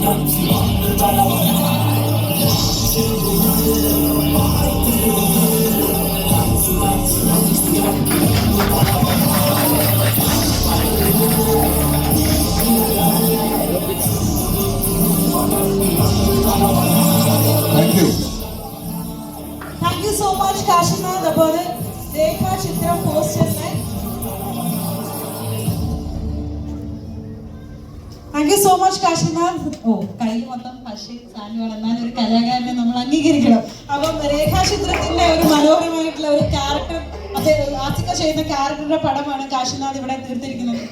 Thank you so much, Kashinath, about the Rekha Chitra posters. Thank you so much, Kashinath. Oh, കയ്യിൽ മൊത്തം പശയും സാധനമാണ്. എന്നാലും ഒരു കലാകാരനെ നമ്മൾ അംഗീകരിക്കണം. അപ്പം രേഖാ ചിത്രത്തിന്റെ ഒരു മനോഹരമായിട്ടുള്ള ഒരു ക്യാരക്ടർ, അത് ആസിക ചെയ്യുന്ന ക്യാരക്ടറുടെ പടമാണ് കാശിനാഥ് ഇവിടെ തീർത്തിരിക്കുന്നത്.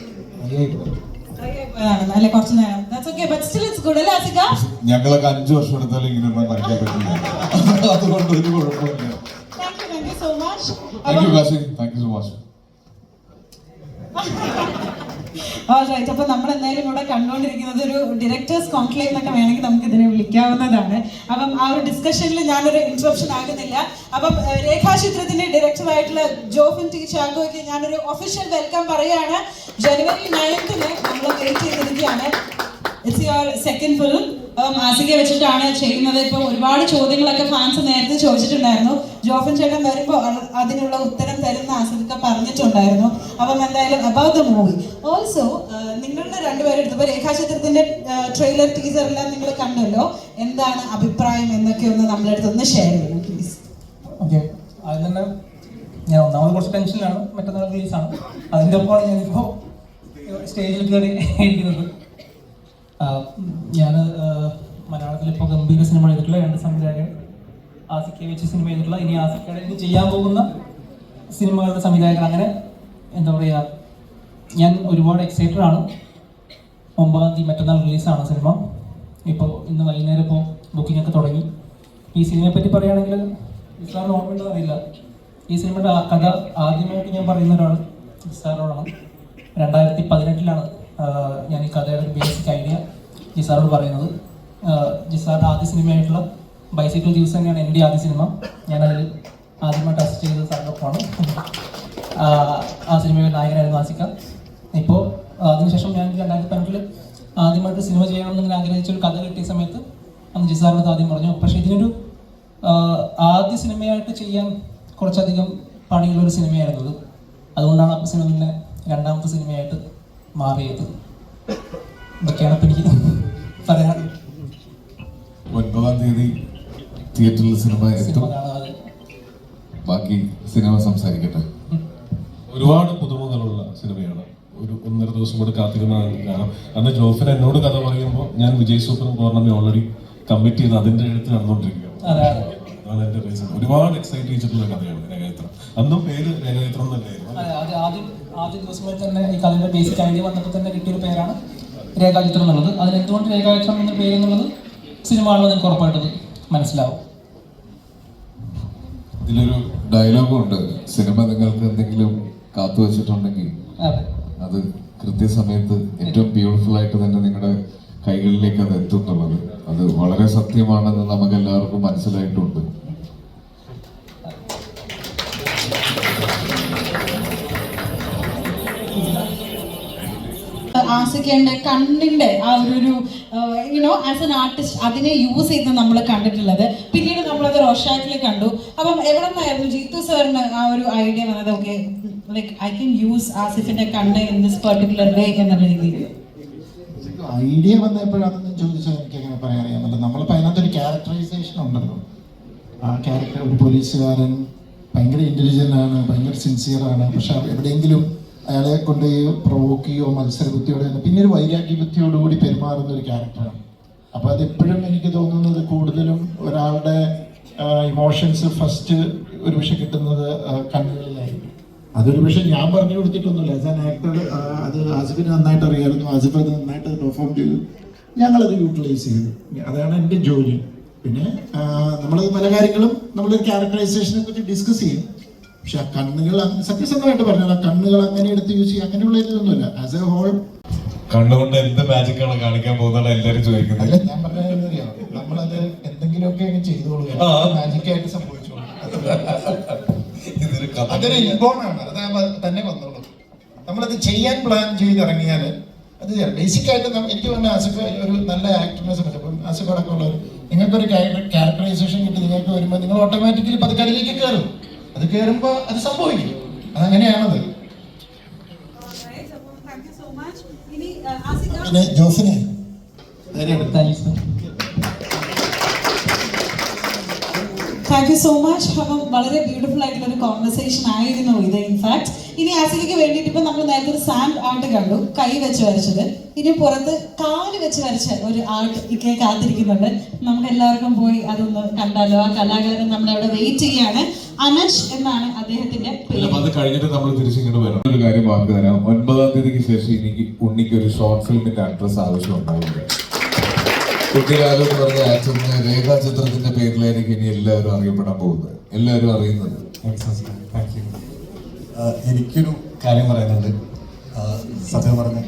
അല്ലെ കുറച്ച് നേരം. That's okay, but still it's good, അല്ലേ ആസിക? ഞങ്ങളൊക്കെ 5 വർഷം എടുത്താലും ഇങ്ങനെ വരയ്ക്കാൻ പറ്റില്ല. അതുകൊണ്ട് ഒരു കുഴപ്പമില്ല. Thank you so much. Thank you, Kashi. Thank you so much. Alright, അപ്പൊ നമ്മൾ എന്തായാലും ഇവിടെ കണ്ടുകൊണ്ടിരിക്കുന്നത് ഒരു ഡയറക്ടേഴ്സ് കോൺക്ലേവ് എന്നൊക്കെ വേണമെങ്കിൽ നമുക്ക് ഇതിനെ വിളിക്കാവുന്നതാണ്. അപ്പം ആ ഒരു ഡിസ്കഷനിൽ ഞാനൊരു ഇൻട്രപ്ഷൻ ആകുന്നില്ല. അപ്പം രേഖാചിത്രത്തിന്റെ ഡയറക്ടർ ആയിട്ടുള്ള ജോഫിൻ ടി ചാക്കോയ്ക്ക് ഞാനൊരു ഒഫീഷ്യൽ വെൽക്കം പറയുകയാണ്. January 9th നമ്മൾ വെയിറ്റ് ചെയ്തിരിക്കുകയാണ്. It's your second film. ആസികയെ വെച്ചിട്ടാണ് ചെയ്യുന്നത്. ഇപ്പൊ ഒരുപാട് ചോദ്യങ്ങളൊക്കെ ഫാൻസ് നേരത്തെ ചോദിച്ചിട്ടുണ്ടായിരുന്നു. ജോഫിൻ ചേട്ടൻ വരുമ്പോൾ അതിനുള്ള ഉത്തരം തരുന്ന ആസിക പറഞ്ഞിട്ടുണ്ടായിരുന്നു. അപ്പം എന്തായാലും അബൌട്ട് ദ മൂവി ഓൾസോ നിങ്ങളുടെ രണ്ടുപേരും എടുത്തപ്പോൾ രേഖാചിത്രത്തിന്റെ ട്രെയിലർ ടീസർ എല്ലാം നിങ്ങൾ കണ്ടല്ലോ. എന്താണ് അഭിപ്രായം എന്നൊക്കെ ഒന്ന് നമ്മുടെ അടുത്തൊന്ന് ഷെയർ ചെയ്യണം പ്ലീസ്. ഓക്കെ, അതിൽ തന്നെ ഞാൻ ഒന്നാമത് കുറച്ച് ടെൻഷനിലാണ്. മറ്റന്നാൾ റിലീസാണ്. അതിൻ്റെ ഒപ്പമാണ് ഞാനിപ്പോൾ സ്റ്റേജിൽ കയറി ഇരിക്കുന്നത്. ഞാൻ മലയാളത്തിൽ ഇപ്പോൾ ഗംഭീര സിനിമ ചെയ്തിട്ടുള്ള 2 സംവിധായകർ, ആസിക്കയെ വെച്ച് സിനിമ ചെയ്തിട്ടുള്ള, ഇനി ആസിക്കയുടെ ഇനി ചെയ്യാൻ പോകുന്ന സിനിമകളുടെ സംവിധായകർ, അങ്ങനെ എന്താ പറയുക, ഞാൻ ഒരുപാട് എക്സൈറ്റഡ് ആണ്. 9-ാം തീയതി മറ്റന്നാൾ റിലീസാണ് സിനിമ. ഇപ്പോൾ ഇന്ന് വൈകുന്നേരം ഇപ്പോൾ ബുക്കിംഗ് ഒക്കെ തുടങ്ങി. ഈ സിനിമയെ പറ്റി പറയുകയാണെങ്കിൽ സാറിന് ഓർമ്മയുണ്ടെന്ന് അറിയില്ല, ഈ സിനിമയുടെ കഥ ആദ്യമായിട്ട് ഞാൻ പറയുന്ന ഒരാൾ സാറിനോടാണ്. 2018 ഞാൻ ഈ കഥയുടെ ഒരു ബേസിക് ഐഡിയ ജിസാറോട് പറയുന്നത്. ജിസാറിൻ്റെ ആദ്യ സിനിമയായിട്ടുള്ള ബൈസൈക്കിൾ ജ്യൂസ് തന്നെയാണ് എൻ്റെ ആദ്യ സിനിമ. ഞാനതിൽ ആദ്യമായിട്ട് അസിസ്റ്റ് ചെയ്തത് സാറിനൊപ്പമാണ്. ആ സിനിമയുടെ നായകനായിരുന്നു ആസിക. ഇപ്പോൾ അതിനുശേഷം ഞാൻ 2018 ആദ്യമായിട്ട് സിനിമ ചെയ്യണമെന്ന് ആഗ്രഹിച്ചൊരു കഥ കിട്ടിയ സമയത്ത് അന്ന് ജിസാറിനത് ആദ്യം പറഞ്ഞു. പക്ഷേ ഇതിനൊരു ആദ്യ സിനിമയായിട്ട് ചെയ്യാൻ കുറച്ചധികം പണിയുള്ളൊരു സിനിമയായിരുന്നത്. അതുകൊണ്ടാണ് ആ സിനിമ പിന്നെ 2ാമത്തെ സിനിമയായിട്ട് മാറിയത്. ഇതൊക്കെയാണ് ഇപ്പം എനിക്ക് പറയാൻ. 9-ാം തീയതി തിയേറ്ററിൽ സിനിമ എത്തും. ബാക്കി സിനിമ സംസാരിക്കട്ടെ. ഒരുപാട് പുതുമകളുള്ള സിനിമയാണ്. ഒരു 1.5 ദിവസം കൂടെ കാത്തിരുന്നാണ്. കാരണം അന്ന് ജോഫിൻ എന്നോട് കഥ പറയുമ്പോൾ ഞാൻ വിജയ് സൂപ്പറും പൗർണമി ഓൾറെഡി കമ്മിറ്റ് ചെയ്ത് അതിന്റെ എഴുത്ത് നടന്നുകൊണ്ടിരിക്കുകയാണ്. അതാണ് എന്റെ റീസൺ. ഒരുപാട് എക്സൈറ്റ് ചെയ്തിട്ടുള്ള കഥയാണ് രേഖാചിത്രം. അന്നും പേര് രേഖാചിത്രം തന്നെയായിരുന്നു. ആദ്യ ദിവസമായി തന്നെ ഈ കഥയുടെ ബേസിക് ഐഡിയ വന്നപ്പോൾ തന്നെ കിട്ടിയൊരു പേരാണ് രേഖാചിത്രം എന്നുള്ളത്. അതിനെന്തുകൊണ്ട് രേഖാചിത്രം എന്ന പേര് എന്നുള്ളത് സിനിമ ആണെന്ന് എനിക്ക് ഉറപ്പായിട്ടത് മനസ്സിലാവും. ഇതിലൊരു ഡയലോഗും ഉണ്ട്, സിനിമ നിങ്ങൾക്ക് എന്തെങ്കിലും കാത്തു വെച്ചിട്ടുണ്ടെങ്കിൽ അത് കൃത്യസമയത്ത് ഏറ്റവും ബ്യൂട്ടിഫുൾ ആയിട്ട് തന്നെ നിങ്ങളുടെ കൈകളിലേക്ക് അത് എത്തുന്നുള്ളത്. അത് വളരെ സത്യമാണെന്ന് നമുക്ക് എല്ലാവർക്കും മനസ്സിലായിട്ടുണ്ട്. ആസികയുടെ കണ്ണിന്റെ ആ ഒരു യുനോ ആസ് എൻ ആർട്ടിസ്റ്റ് അതിനെ യൂസ് ചെയ്ത് നമ്മൾ കണ്ടിട്ടുള്ളത്. പിന്നീട് നമ്മളത് റോഷാക്കിൽ കണ്ടു. അപ്പം എവിടെ നിന്നായിരുന്നു ജീത്തു സാറിന് ആ ഒരു ഐഡിയ വന്നത്? Okay, like I can use ആസിഫിന്റെ കണ്ണ് ഇൻ ദിസ് പെർട്ടിക്കുലർ വേ എന്നുള്ള രീതിയിൽ ഐഡിയ വന്നപ്പോഴാണെന്ന് ചോദിച്ചാൽ എനിക്ക് അങ്ങനെ പറയാറിയാമല്ലോ. നമ്മളിപ്പോൾ അതിനകത്തൊരു ക്യാരക്ടറൈസേഷൻ ഉണ്ടല്ലോ. ആ ക്യാരക്ടർ ഒരു പോലീസുകാരൻ, ഭയങ്കര ഇന്റലിജന്റ് ആണ്, ഭയങ്കര സിൻസിയറാണ്. പക്ഷെ എവിടെയെങ്കിലും അയാളെ കൊണ്ട് പ്രൊവോക്ക് ചെയ്യോ മത്സരബുദ്ധിയോടെ പിന്നെ ഒരു വൈരാഗ്യബുദ്ധിയോടുകൂടി പെരുമാറുന്ന ഒരു ക്യാരക്ടറാണ്. അപ്പോൾ അതെപ്പോഴും എനിക്ക് തോന്നുന്നത് കൂടുതലും ഒരാളുടെ ഇമോഷൻസ് ഫസ്റ്റ് ഒരു പക്ഷെ കിട്ടുന്നത് കണ്ണുകളിലായിരിക്കും. അതൊരു പക്ഷെ ഞാൻ പറഞ്ഞു കൊടുത്തിട്ടൊന്നുമില്ല. ആസ് ആൻ ആക്ടർ അത് ആസിഫിന് നന്നായിട്ട് അറിയാമായിരുന്നു. ആസിഫ് അത് നന്നായിട്ട് പെർഫോം ചെയ്തു. ഞങ്ങളത് യൂട്ടിലൈസ് ചെയ്തു. അതാണ് എൻ്റെ ജോലി. പിന്നെ നമ്മൾ പല കാര്യങ്ങളും നമ്മളൊരു ക്യാരക്ടറൈസേഷനെ കുറിച്ച് ഡിസ്കസ് ചെയ്യും. പക്ഷെ ആ കണ്ണുകൾ സത്യസന്ധമായിട്ട് പറഞ്ഞാൽ ആ കണ്ണുകൾ അങ്ങനെ എടുത്ത് യൂസ് ചെയ്യുക അങ്ങനെയുള്ള ഇതൊന്നുമില്ല. ആസ് എ ഹോൾ കണ്ണുകൊണ്ട് എന്ത് മാജിക് ആണ് കാണിക്കാൻ പോകുന്നത് എല്ലാവരും ചോദിക്കുന്നത്. അല്ല, ഞാൻ പറഞ്ഞറിയാം, നമ്മളത് എന്തെങ്കിലുമൊക്കെ ചെയ്തോളൂ, മാജിക്കായിട്ട് സംഭവിച്ചോളൂ. അതൊരു ഇൻബോൺ ആണ്, അത് തന്നെ വന്നോളൂ. നമ്മളത് ചെയ്യാൻ പ്ലാൻ ചെയ്തിറങ്ങിയാൽ അത് ബേസിക് ആയിട്ട് എനിക്ക് തോന്നുന്നു ആസിഫ് ഒരു നല്ല ആക്ടറിനെ സംബന്ധിച്ച് അപ്പം ആസിഫ് അടക്കമുള്ളവർ നിങ്ങൾക്കൊരു ക്യാരക്ടറൈസേഷൻ കിട്ടി നിങ്ങൾക്ക് വരുമ്പോൾ നിങ്ങൾ ഓട്ടോമാറ്റിക്കലി പതുക്കതിലേക്ക് കയറും. അത് കയറുമ്പോൾ അത് സംഭവിക്കും. അതങ്ങനെയാണത്. പിന്നെ ജോസിനെ താങ്ക് യു സോ മച്ച്. അപ്പം വളരെ ബ്യൂട്ടിഫുൾ ആയിട്ടുള്ള ഒരു കോൺവെർസേഷൻ ആയിരുന്നു ഇത്. ഇൻഫാക്ട് ഇനി ആസിലേക്ക് വേണ്ടിയിട്ട് ഇപ്പൊ നമ്മൾ നേരത്തെ ഒരു സാൻഡ് ആർട്ട് കണ്ടു, കൈ വെച്ച് വരച്ചത്. ഇനി പുറത്ത് കാല് വെച്ച് വരച്ച ഒരു ആർട്ട് ഇക്കെ കാത്തിരിക്കുന്നുണ്ട്. നമുക്ക് എല്ലാവർക്കും പോയി അതൊന്ന് കണ്ടാലോ? ആ കലാകാരൻ നമ്മുടെ അവിടെ വെയിറ്റ് ചെയ്യാണ്. അനജ് എന്നാണ് അദ്ദേഹത്തിന്റെ പേര്. അത് കഴിഞ്ഞിട്ട് നമ്മൾ തിരിച്ചിങ്ങോട്ട് വരണം. ഒരു കാര്യം വാക്ക് തരാം, 9-ാം തീയതിക്ക് ശേഷം എനിക്ക് ഉണ്ണിക്ക് ഒരു ഷോർട്ട് ഫിലിമിന്റെ അഡ്രസ് ആവശ്യം ഉണ്ടാവില്ല. കുട്ടികാലം എന്ന് പറഞ്ഞ ആക്ടറിന് രേഖാചിത്രത്തിന്റെ പേരിലായിരിക്കും ഇനി എല്ലാവരും അറിയപ്പെടാൻ പോകുന്നത്, എല്ലാവരും അറിയുന്നത്. എനിക്കൊരു കാര്യം പറയാനുണ്ട്. സത്യം പറഞ്ഞ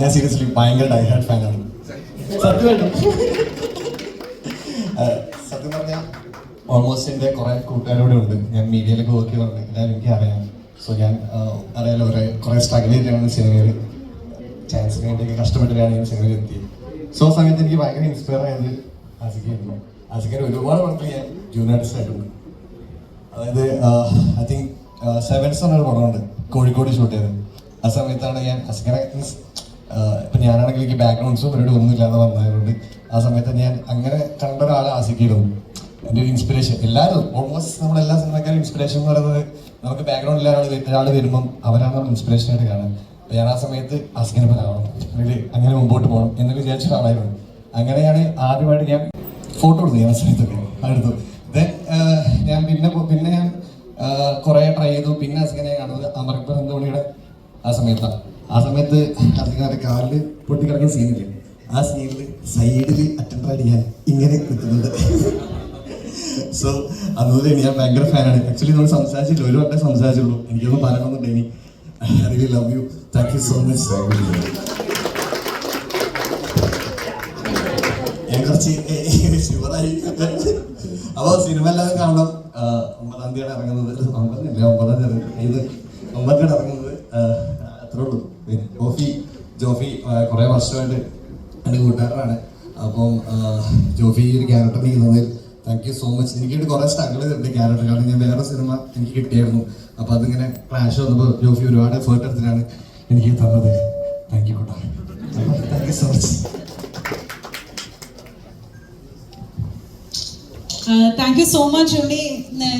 ഞാൻ സീരിയസ്ലി ഭയങ്കര ഡൈഹാർഡ് ഫാനാണ്. സത്യമായിട്ടും സത്യം പറഞ്ഞാൽ ഓൾമോസ്റ്റ് എൻ്റെ കുറേ കൂട്ടുകാരോടെ ഉണ്ട്. ഞാൻ മീഡിയയിലൊക്കെ വർക്ക് ചെയ്യുന്നുണ്ട്, എല്ലാവരും എനിക്ക് അറിയാം. സോ ഞാൻ അറിയാലോ കുറേ സ്ട്രഗിൾ ചെയ്തിട്ടാണ് സിനിമയിൽ ചാൻസിന് വേണ്ടിയൊക്കെ കഷ്ടപ്പെട്ടിട്ടാണ് ഞാൻ സിനിമയിൽ എത്തിയത്. സോ ആ സമയത്ത് എനിക്ക് ഭയങ്കര ഇൻസ്പയർ ആയത് ആസിക്കായിരുന്നു. ആസിക്കാർ ഒരുപാട് വർക്ക് ഞാൻ ജൂനിയർ ആർട്ടിസ്റ്റ് ആയിട്ടുണ്ട്. അതായത് ഐ തിങ്ക് സെവൻസ് എന്നൊരു പടമുണ്ട് കോഴിക്കോട് ഷൂട്ട് ചെയ്തത്. ആ സമയത്താണ് ഞാൻ ആസിക്കാരെ മീൻസ് ഇപ്പം ഞാനാണെങ്കിൽ എനിക്ക് ബാക്ക്ഗ്രൗണ്ട്സും പരിപാടി ഒന്നുമില്ലാതെ വന്നതുകൊണ്ട് ആ സമയത്ത് ഞാൻ അങ്ങനെ കണ്ട ഒരാൾ ആസിക്കായിരുന്നു എൻ്റെ ഒരു ഇൻസ്പിറേഷൻ. എല്ലാവരും ഓൾമോസ്റ്റ് നമ്മളെല്ലാ സിനിമക്കാരും ഇൻസ്പിറേഷൻ എന്ന് പറയുന്നത് നമുക്ക് ബാക്ക്ഗ്രൗണ്ടിൽ ഒരാൾ വരുമ്പം അവരാണ് നമ്മൾ ഇൻസ്പിറേഷനായിട്ട് കാണുന്നത്. ഞാൻ ആ സമയത്ത് ആസിക്കിനെ പോലെ ആവണം, അല്ലെങ്കിൽ അങ്ങനെ മുമ്പോട്ട് പോകണം എന്ന് വിചാരിച്ച ഒരാളായിരുന്നു. അങ്ങനെയാണ് ആദ്യമായിട്ട് ഞാൻ ഫോട്ടോ എടുത്തു. ഞാൻ ആ സമയത്തൊക്കെ എടുത്തു. ദെൻ ഞാൻ പിന്നെ ഞാൻ കുറേ ട്രൈ ചെയ്തു. പിന്നെ ആസിക്കിനെ കാണുന്നത് അമർക്കർ എന്തോണിയുടെ ആ സമയത്താണ്. ആ സമയത്ത് ആസിക്കിനെ കാലിൽ പൊട്ടിക്കിടക്കുന്ന സീനില്ലേ, ആ സീനിൽ സൈഡിൽ അറ്റൻഡർ അടിക്കാൻ ഇങ്ങനെ നിൽക്കുന്നുണ്ട്. സോ അതുപോലെ ഞാൻ ഭയങ്കര ഫാനാണ്. ആക്ച്വലി നമ്മൾ സംസാരിച്ചില്ല, ഒരു വട്ടം സംസാരിച്ചുള്ളൂ. എനിക്കൊന്നും പറയണമെന്നുണ്ട്. ഇനി I really love you. Thank you so much. ഞാൻ കുറച്ച് ഷുവറായി. അപ്പോൾ സിനിമ എല്ലാവരും കാണണം. 9-ാം തീയതി ഇറങ്ങുന്നത്, 9-ാം തീയതി ഇറങ്ങുന്നത്. അത്രേ ഉള്ളൂ. ജോഫി കുറേ വർഷമായിട്ട് എൻ്റെ കൂട്ടുകാരനാണ്. അപ്പം ജോഫി ഒരു ക്യാരക്ടർ ചെയ്യുന്നതിൽ താങ്ക് യു സോ മച്ച്. എനിക്ക് കുറേ സ്ട്രഗിൾ ചെയ്തിട്ടുണ്ട് ക്യാരക്ടർ. കാരണം ഞാൻ വേറെ സിനിമ എനിക്ക് കിട്ടിയായിരുന്നു. അപ്പോൾ അതിങ്ങനെ ക്ലാഷ് വന്നപ്പോൾ ജോഫി ഒരുപാട് എഫേർട്ട് എടുത്തിട്ടാണ് എനിക്ക് തന്നത്. താങ്ക് യു കൂട്ടാ. Thank you so much. Thank you so much Unni.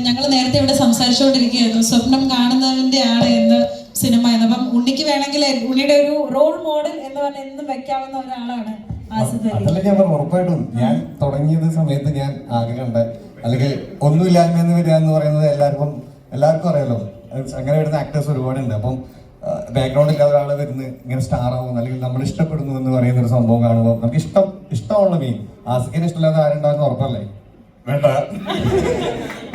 ഞങ്ങൾ നേരത്തെ ഇവിടെ സംസാരിച്ചുകൊണ്ടിരിക്കുകയായിരുന്നു സ്വപ്നം കാണുന്നതിന്റെ ആണ് എന്ന് സിനിമ എന്ന്. അപ്പം ഉണ്ണിക്ക് വേണമെങ്കിൽ ഉണ്ണിയുടെ ഒരു റോൾ മോഡൽ എന്ന് പറഞ്ഞാൽ എന്നും വെക്കാവുന്ന ഒരാളാണ് ആസിഫ് അലി. അതല്ല ഞാൻ പറഞ്ഞു, ഉറപ്പായിട്ടും ഞാൻ തുടങ്ങിയത് സമയത്ത് ഞാൻ ആഗ്രഹമുണ്ട്, അല്ലെങ്കിൽ ഒന്നുമില്ലായ്മ എന്ന് വരിക എന്ന് പറയുന്നത് എല്ലാവർക്കും അറിയാലോ. അങ്ങനെ വരുന്ന ആക്ടേഴ്സ് ഒരുപാടുണ്ട്. അപ്പം ബാക്ക്ഗ്രൗണ്ട് ഇല്ലാത്ത ഒരാൾ വരുന്നത് ഇങ്ങനെ സ്റ്റാർ ആവും, അല്ലെങ്കിൽ നമ്മൾ ഇഷ്ടപ്പെടുന്നു എന്ന് പറയുന്ന ഒരു സംഭവം കാണുമ്പോൾ നമുക്ക് ഇഷ്ടമുള്ള മീൻ. ആസിക്കിന് ഇഷ്ടമില്ലാത്ത ആരുണ്ടാകുന്ന ഉറപ്പല്ലേ? വേണ്ട.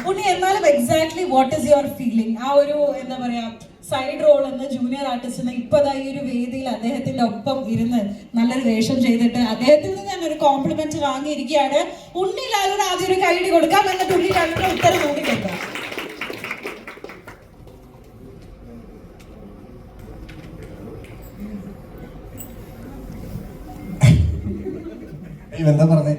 ഉണ്ണി, എന്നാലും exactly what is your feeling? ആ ഒരു എന്താ പറയാ സൈഡ് റോൾ എന്ന് ജൂനിയർ ആർട്ടിസ്റ്റ് എന്ന് ഇപ്പതാ ഈ ഒരു വേദിയിൽ അദ്ദേഹത്തിന്റെ ഒപ്പം ഇരുന്ന് നല്ലൊരു വേഷം ചെയ്തിട്ട് അദ്ദേഹത്തിൽ നിന്ന് ഞാൻ ഒരു കോംപ്ലിമെന്റ് വാങ്ങിയിരിക്കുകയാണ്. ഉണ്ണി ലാലോട് ആദ്യം ഒരു കൈഡി കൊടുക്കാം, എന്നിട്ട് ഉണ്ണി ലാലോട് ഉത്തരം നോക്കി കേൾക്കാം. എന്താ പറഞ്ഞേ?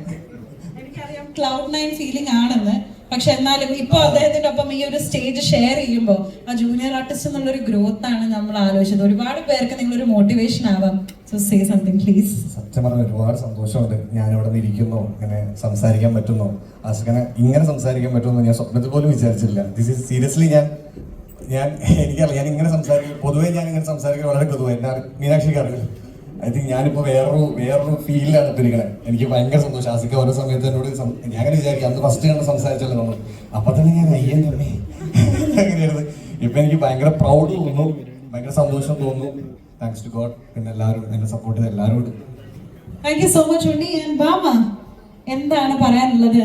എനിക്കറിയാം Cloud9 ഫീലിംഗ് ആണെന്ന്, പക്ഷെ എന്നാലും ഇപ്പൊ അദ്ദേഹത്തിന്റെ ഒപ്പം ഈ ഒരു സ്റ്റേജ് ഷെയർ ചെയ്യുമ്പോൾ ആ ജൂനിയർ ആർട്ടിസ്റ്റ് എന്നുള്ളൊരു ഗ്രോത്ത് ആണ് നമ്മൾ ആലോചിച്ചത്. ഒരുപാട് പേർക്ക് നിങ്ങളൊരു മോട്ടിവേഷൻ ആവാം. So say something please. സത്യം പറഞ്ഞാൽ ഒരുപാട് സന്തോഷമുണ്ട്. ഞാൻ ഇവിടെ നിന്ന് ഇരിക്കുന്നു, ഇങ്ങനെ സംസാരിക്കാൻ പറ്റുന്നു, ആസിക്കിനെ ഇങ്ങനെ സംസാരിക്കാൻ പറ്റുമെന്ന് ഞാൻ സ്വപ്നത്തിൽ പോലും വിചാരിച്ചില്ല. ദിസ് ഈസ് സീരിയസ്ലി എനിക്കറിയാം. ഞാൻ ഇങ്ങനെ സംസാരിക്കും, പൊതുവേ ഞാൻ ഇങ്ങനെ സംസാരിക്കാൻ വളരെ പൊതുവെ എൻ്റെ മീനാക്ഷിക്ക് അറിയില്ല. ഐ തിങ്ക് ഞാനിപ്പോൾ വേറൊരു ഫീലിലാണ് ഇട്ടിരിക്കണേ. എനിക്ക് ഭയങ്കര സന്തോഷം. ആസിക്ക ഓരോ സമയത്ത് എന്നോട് ഞാൻ അങ്ങനെ വിചാരിക്കും, അന്ന് ഫസ്റ്റ് കണ്ട് സംസാരിച്ചല്ലോ നമ്മൾ, അപ്പം തന്നെ ഞാൻ അയ്യെന്ന് പറഞ്ഞേ അങ്ങനെയായിരുന്നു. ഇപ്പം എനിക്ക് ഭയങ്കര പ്രൗഡ് തോന്നുന്നു, ഭയങ്കര സന്തോഷം തോന്നുന്നു. Thanks to God. പിന്നെ എല്ലാവരും എന്നെ സപ്പോർട്ട് ചെയ്ത എല്ലാവരോടും thank you so much Unni. And Bhama, എന്താണ് പറയാനുള്ളത്?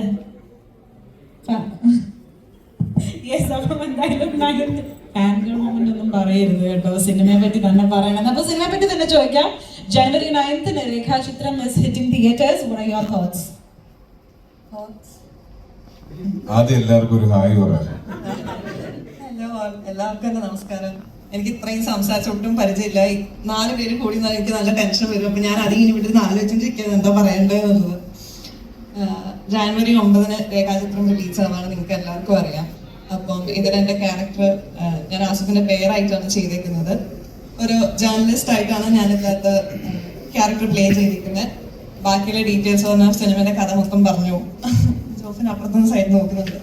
ഒന്നും പറയരുത് കേട്ടോ, സിനിമയെ പറ്റി തന്നെ പറയണം. അപ്പൊ സിനിമയെ പറ്റി തന്നെ ചോദിക്കാം. January 9th രേഖാചിത്രം is hitting theaters. What are your thoughts? ആദ്യം എല്ലാവർക്കും ഒരു ഹായ് പറയാം. ഹലോ, എല്ലാവർക്കും നമസ്കാരം. എനിക്ക് ഇത്രയും സംസാരിച്ചൊട്ടും പരിചയമില്ല. ഈ 4 പേര് കൂടി എനിക്ക് നല്ല ടെൻഷൻ വരും. അപ്പം ഞാൻ അതിങ്ങനെ ഇവിടെ ആലോചിച്ചിരിക്കുന്നത് എന്താ പറയേണ്ടതെന്നുള്ളത്. ജാനുവരി 9 രേഖാചിത്രം റിലീസാവാണ്, നിങ്ങൾക്ക് എല്ലാവർക്കും അറിയാം. അപ്പം ഇതിൽ എൻ്റെ ക്യാരക്ടർ ഞാൻ ആസിഫിൻ്റെ പേരായിട്ടാണ് ചെയ്തേക്കുന്നത്. ഒരു ജേർണലിസ്റ്റ് ആയിട്ടാണ് ഞാനിതിനകത്ത് ക്യാരക്ടർ പ്ലേ ചെയ്തിരിക്കുന്നത്. ബാക്കിയുള്ള ഡീറ്റെയിൽസ് പറഞ്ഞാൽ സിനിമയുടെ കഥ മൊത്തം പറഞ്ഞു. ജോഫിന് അപ്പുറത്തുനിന്ന് സൈഡ് നോക്കുന്നുണ്ട്.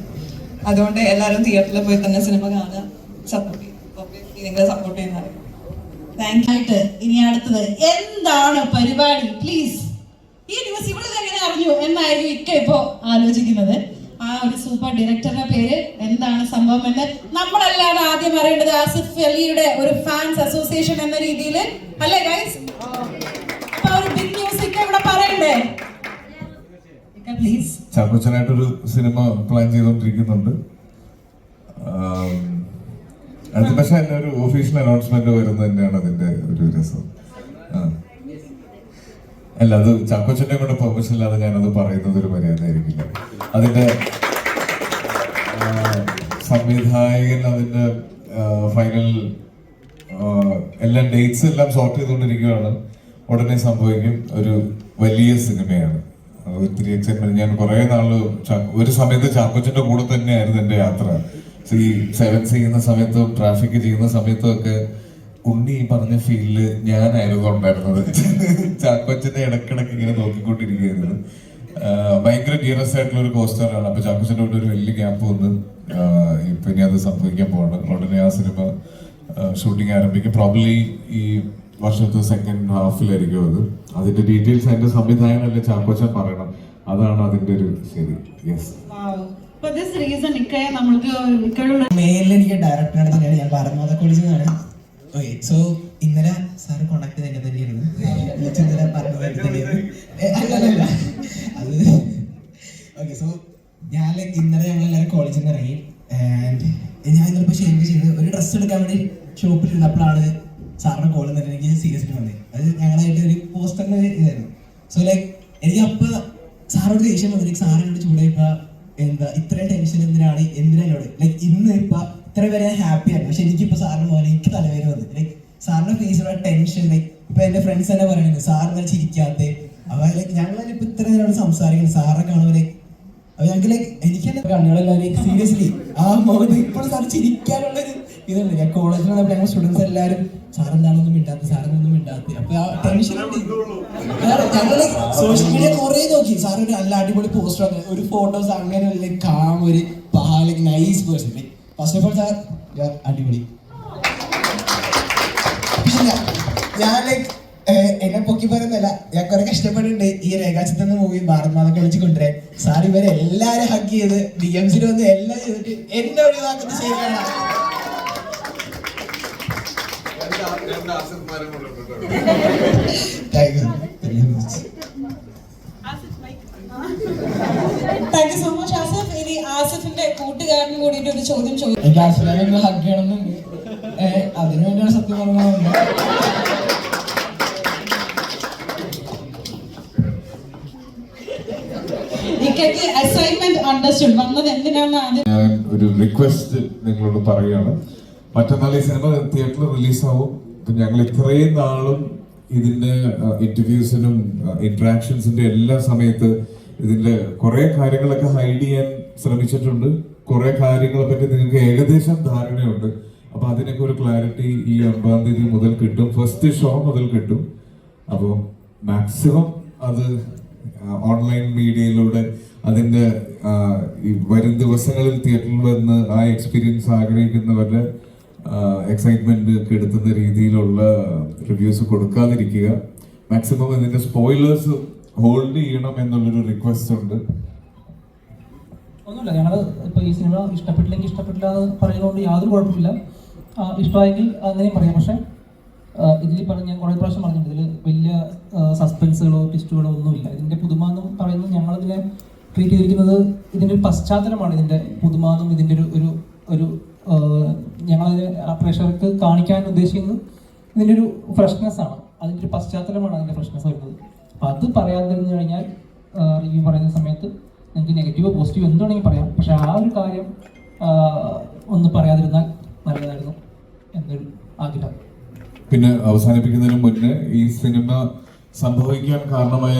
അതുകൊണ്ട് എല്ലാവരും തിയേറ്ററിൽ പോയി തന്നെ സിനിമ കാണുക, സപ്പോർട്ട് ചെയ്യും. നിങ്ങൾ സപ്പോർട്ട് ചെയ്യുന്നതാണ്. Thank you. ഇനി അടുത്തത് എന്താണ് പരിപാടി? പ്ലീസ്. ഈ ദിവസം ഇവിടെ എങ്ങനെ അറിഞ്ഞു എന്നായിരുന്നു ഇക്ക ഇപ്പോ ആലോചിക്കുന്നത്. ആ ഒരു സൂപ്പർ ഡയറക്ടറുടെ പേര് എന്താണ് സംഭവം എന്ന് നമ്മളല്ലാതെ ആദ്യം അറിയേണ്ടത് ആസിഫ് അലിയുടെ ഒരു ഫാൻസ് അസോസിയേഷൻ എന്ന രീതിയിൽ അല്ലേ ഗൈസ്? അപ്പൊ ഒരു ബിഗ് ന്യൂസ് ഇക്ക ഇവിടെ പറയണ്ടേ? പ്ലീസ്. ചാക്കോച്ചനായിട്ടൊരു സിനിമ പ്ലാൻ ചെയ്തുകൊണ്ടിരിക്കുന്നുണ്ട്. അത് പക്ഷെ അതിന്റെ ഒരു ഒഫീഷ്യൽ അനൗൺസ്മെന്റ് വരുന്നത് തന്നെയാണ് അതിന്റെ ഒരു രസം. അല്ല, അത് ചാക്കോച്ചന്റെ കൂടെ പെർമിഷൻ ഇല്ലാതെ ഞാനത് പറയുന്നത് ഒരു മര്യാദയായിരിക്കില്ല. അതിന്റെ സംവിധായകൻ അതിന്റെ ഫൈനൽ എല്ലാ ഡേറ്റ്സ് എല്ലാം സോർട്ട് ചെയ്തുകൊണ്ടിരിക്കുകയാണ്. ഉടനെ സംഭവിക്കും. ഒരു വലിയ സിനിമയാണ്. ഒത്തിരി എക്സൈറ്റ്മെന്റ്. ഞാൻ കുറെ നാള് ഒരു സമയത്ത് ചാക്കോച്ചന്റെ കൂടെ തന്നെയായിരുന്നു എന്റെ യാത്ര. ഈ 7 ചെയ്യുന്ന സമയത്തും ട്രാഫിക് ചെയ്യുന്ന സമയത്തും ഒക്കെ ഉണ്ണി ഈ പറഞ്ഞ ഫീൽഡില് ഞാനായിരുന്നു ഉണ്ടായിരുന്നത്. ചാക്കോച്ചന്റെ ഇടക്കിടക്ക് ഇങ്ങനെ നോക്കിക്കൊണ്ടിരിക്കുകയായിരുന്നു. ഭയങ്കര ഡിയറസ്റ്റ് ആയിട്ടുള്ള ഒരു കോസ്റ്ററാണ്. അപ്പൊ ചാക്കോച്ചന്റെ കൂടെ ഒരു വലിയ ഗ്യാപ്പ് വന്ന് ഇപ്പൊ ഇനി അത് സംഭവിക്കാൻ പോവാണ്. ഉടനെ ആ സിനിമ ഷൂട്ടിംഗ് ആരംഭിക്കും. പ്രോബ്ലി ഈ വർഷത്തെ സെക്കൻഡ് ഹാഫിലായിരിക്കും അത്. അതിന്റെ ഡീറ്റെയിൽസ് അതിന്റെ സംവിധായകനല്ലേ ചാക്കോച്ചൻ പറയണം. അതാണ് അതിന്റെ ഒരു ശരി. യെസ്. മെയിലിൽ എനിക്ക് ഡയറക്ടറിനോട് തന്നെയാണ് ഞാൻ പറഞ്ഞത് കോളേജിൽ. ഓക്കെ, സോ ഇന്നലെ സാറ് കോണ്ടാക്ട് ചെയ്ത് എന്നെ തന്നെയായിരുന്നു. ഇന്നലെ പറഞ്ഞത് തന്നെയായിരുന്നു. അല്ലല്ല അത് ഓക്കെ. സോ ഞാൻ ഇന്നലെ ഞങ്ങളെല്ലാവരും കോളേജിൽ നിന്ന് ഇറങ്ങി. ആൻഡ് ഞാൻ ഇന്നലെ ഇപ്പോൾ ഷെയർ ചെയ്ത് ഒരു ഡ്രസ്സ് എടുക്കാൻ വേണ്ടി ഷോപ്പിൽ ഇരുന്നപ്പോഴാണ് സാറിന് കോൾ തന്നെ എനിക്ക് സീരിയസ്ലി വന്നത്. അത് ഞങ്ങളായിട്ട് ഒരു പോസ്റ്ററിന് ഇതായിരുന്നു. സോ ലൈക്ക് എനിക്ക് അപ്പോൾ സാറോട് ദേഷ്യം വന്നു. സാറിനോട് ചൂടായിപ്പോൾ എന്താ ഇത്രയും ടെൻഷൻ എന്തിനാണ് എന്നോട്. ലൈക്ക് ഇന്ന് ഇപ്പൊ ഇത്ര വരെ ഹാപ്പി ആണ്, പക്ഷെ എനിക്കിപ്പോ സാറിന് പോലെ എനിക്ക് തലവേദന വന്നു. ലൈക്ക് സാറിന്റെ ഫേസിലുള്ള ടെൻഷൻ. ലൈക്ക് ഇപ്പൊ എന്റെ ഫ്രണ്ട്സ് തന്നെ പറയുന്നത് സാറിനെ ചിരിക്കാത്ത. അപ്പൊ ലൈക്ക് ഞങ്ങൾ ഇപ്പൊ ഇത്ര നേരം സംസാരിക്കുന്നത് സാറിനെ കാണുമ്പോൾ ലൈക്ക് അപ്പൊ ഞങ്ങൾക്ക് ലൈക്ക് എനിക്ക് തന്നെ കണ്ണുകളെല്ലാവരും സീരിയസ്ലി ആ മുഖത്ത് ഇപ്പോൾ സാർ ചിരിക്കാനുള്ളൊരു ഇതുണ്ട്. ഞാൻ കോളേജിലുള്ള ഞങ്ങൾ സ്റ്റുഡൻസ് എല്ലാവരും സാറെന്താണൊന്നും മിണ്ടാത്ത, സാറെന്നൊന്നും മിണ്ടാത്ത. അപ്പൊ ആ ടെൻഷൻ ഞങ്ങള് സോഷ്യൽ മീഡിയ കുറെ നോക്കി. സാർ ഒരു നല്ല അടിപൊളി പോസ്റ്റർ, ഒരു ഫോട്ടോസ് അങ്ങനെ കാം ഒരു nice person. First of all sir അടിപൊളി. പിന്നെ ഞാൻ ലൈക്ക് എന്നെ പൊക്കി പറയുന്നില്ല, ഞാൻ കുറെ കഷ്ടപ്പെട്ടിട്ടുണ്ട് ഈ രേഖാചിത്രം മൂവി ഭാരത് മാത കളിച്ച് കൊണ്ടുവരാൻ. സാർ ഇവരെ എല്ലാരും ഹഗ് ചെയ്ത് DMC വന്ന് എല്ലാം ചെയ്തിട്ട് എന്നെ ഒഴിവാക്കുന്നത് ശരിയാണ്. Thank you so much Asif. ഇനി ആസിഫിന്റെ കൂട്ടുകാരന് കൂടിയിട്ട് ഒരു ചോദ്യം ചോദിക്കും. എനിക്ക് ആസിഫിനെ ഹഗ് ചെയ്യണമെന്നുണ്ട്. അതിനു വേണ്ടിയാണ് സത്യം പറഞ്ഞത്. അസൈൻമെന്റ് അണ്ടർസ്റ്റുഡ് വന്നത് എന്തിനാണ്? ഞാൻ ഒരു റിക്വസ്റ്റ് നിങ്ങളോട് പറയുകയാണ്. മറ്റന്നാൾ ഈ സിനിമ തിയേറ്ററിൽ റിലീസാവും. ഞങ്ങൾ ഇത്രയും നാളും ഇതിന്റെ ഇന്റർവ്യൂസിനും ഇന്ററാക്ഷൻസിന്റെ എല്ലാ സമയത്ത് ഇതിന്റെ കുറെ കാര്യങ്ങളൊക്കെ ഹൈഡ് ചെയ്യാൻ ശ്രമിച്ചിട്ടുണ്ട്. കുറെ കാര്യങ്ങളെ പറ്റി നിങ്ങൾക്ക് ഏകദേശം ധാരണയുണ്ട്. അപ്പൊ അതിനൊക്കെ ഒരു ക്ലാരിറ്റി ഈ 9-ാം തീയതി മുതൽ കിട്ടും. ഫസ്റ്റ് ഷോ മുതൽ കിട്ടും. അപ്പോൾ മാക്സിമം അത് ഓൺലൈൻ മീഡിയയിലൂടെ അതിന്റെ ഈ വരും ദിവസങ്ങളിൽ തിയേറ്ററിൽ വന്ന് ആ എക്സ്പീരിയൻസ് ആഗ്രഹിക്കുന്നവരുടെ എക്സൈറ്റ്മെന്റ് കെടുത്തുന്ന രീതിയിലുള്ള റിവ്യൂസ് കൊടുക്കാതിരിക്കുക. മാക്സിമം ഇതിന്റെ സ്പോയിലേഴ്സ് ഹോൾഡ് ചെയ്യണം എന്നുള്ളൊരു റിക്വസ്റ്റ് ഉണ്ട്. ഒന്നുമില്ല, ഞങ്ങൾ ഇപ്പോൾ ഈ സിനിമ ഇഷ്ടപ്പെട്ടില്ലെങ്കിൽ ഇഷ്ടപ്പെട്ടില്ല എന്ന് പറയുന്നതുകൊണ്ട് യാതൊരു കുഴപ്പമില്ല. ഇഷ്ടമായെങ്കിൽ അങ്ങനെയും പറയാം. പക്ഷേ ഇതിൽ പറഞ്ഞ ഞാൻ കുറേ പ്രാവശ്യം പറഞ്ഞിട്ടുണ്ട്, ഇതിൽ വലിയ സസ്പെൻസുകളോ ട്വിസ്റ്റുകളോ ഒന്നുമില്ല. ഇതിൻ്റെ പുതുമ എന്ന് പറയുന്നത് ഞങ്ങളിതിനെ ട്രീറ്റ് ചെയ്തിരിക്കുന്നത് ഇതിൻ്റെ ഒരു പശ്ചാത്തലമാണ്. ഇതിൻ്റെ പുതുമ എന്നും ഇതിൻ്റെ ഒരു ഞങ്ങളതിനെ പ്രേക്ഷകർക്ക് കാണിക്കാൻ ഉദ്ദേശിക്കുന്നത് ഇതിൻ്റെ ഒരു ഫ്രഷ്നെസ് ആണ്. അതിൻ്റെ ഒരു പശ്ചാത്തലമാണ് അതിൻ്റെ ഫ്രഷ്നെസ് വരുന്നത്. അപ്പം അത് പറയാതിരുന്നു കഴിഞ്ഞാൽ റിവ്യൂ പറയുന്ന സമയത്ത് നിങ്ങൾക്ക് നെഗറ്റീവോ പോസിറ്റീവോ എന്തുവേണമെങ്കിൽ പറയാം. പക്ഷെ ആ ഒരു കാര്യം ഒന്ന് പറയാതിരുന്നാൽ നല്ലതായിരുന്നു എന്നൊരു ആഗ്രഹം. പിന്നെ അവസാനിപ്പിക്കുന്നതിന് മുന്നേ ഈ സിനിമ സംഭവിക്കാൻ കാരണമായ